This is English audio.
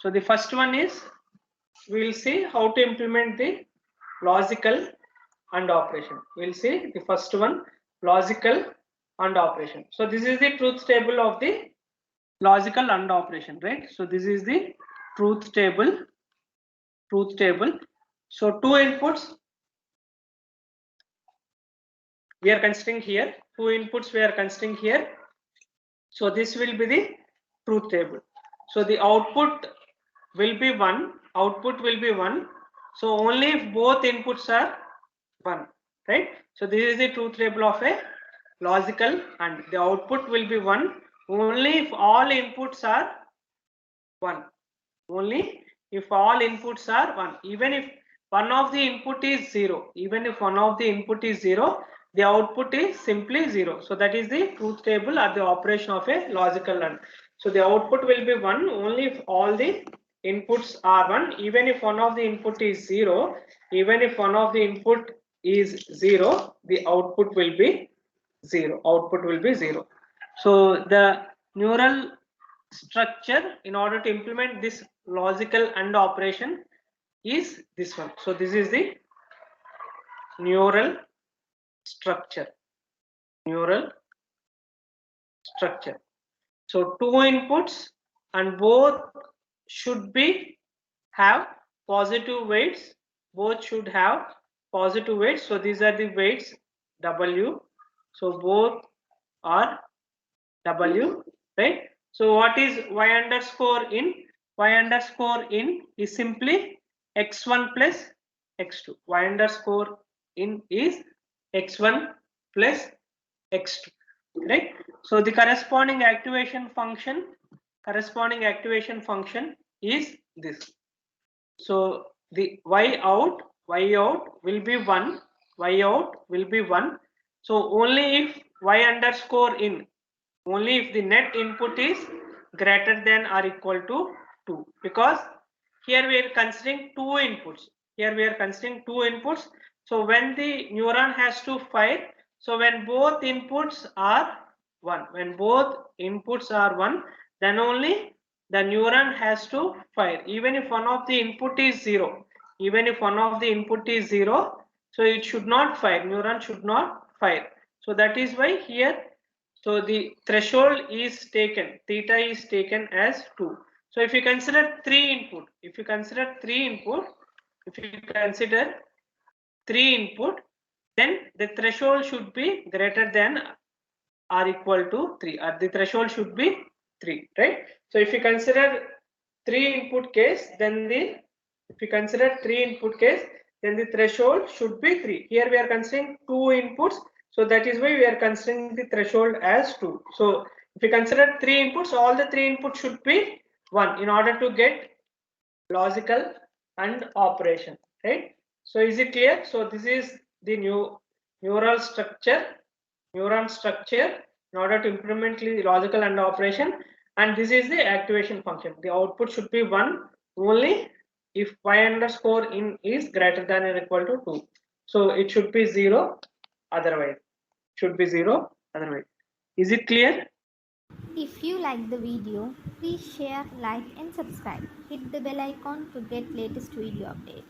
So the first one is, we will see how to implement the logical and operation. We will see the first one, logical and operation. So this is the truth table of the logical and operation, right? So this is the truth table. So two inputs we are considering here. Two inputs we are considering here. So this will be the truth table. So the output will be 1. Output will be 1. So only if both inputs are 1, right? So this is the truth table of a logical and. The output will be 1 only if all inputs are 1. Only if all inputs are 1. Even if one of the input is 0. Even if one of the input is 0, the output is simply 0. So that is the truth table or the operation of a logical AND. So the output will be 1 only if all the inputs are 1. Even if one of the input is 0, even if one of the input is 0, the output will be 0. Output will be 0. So the neural structure in order to implement this logical AND operation is this one. So this is the neural structure. So two inputs and both should be have positive weights. Both should have positive weights. So these are the weights W. So both are W, right? So what is y underscore in? Y underscore in is simply x1 plus x2. Y underscore in is x1 plus x2, right? So the corresponding activation function is this. So the y out will be 1. Y out will be 1. So only if y underscore in, only if the net input is greater than or equal to 2, because here we are considering two inputs. So when the neuron has to fire, so when both inputs are 1, then only the neuron has to fire. Even if one of the input is 0, so it should not fire. Neuron should not fire. So that is why here, so the threshold is taken, theta is taken as 2. So if you consider 3 input, then the threshold should be greater than or equal to 3, or the threshold should be 3, right? So if you consider 3 input case, then the threshold should be 3. Here we are considering 2 inputs, so that is why we are considering the threshold as 2. So if you consider 3 inputs, all the 3 inputs should be 1 in order to get logical and operation, right? So is it clear? So this is the neural structure in order to implement the logical and operation, and this is the activation function. The output should be 1 only if y underscore in is greater than or equal to 2. So it should be 0 otherwise. Is it clear? If you like the video, please share, like and subscribe. Hit the bell icon to get latest video updates.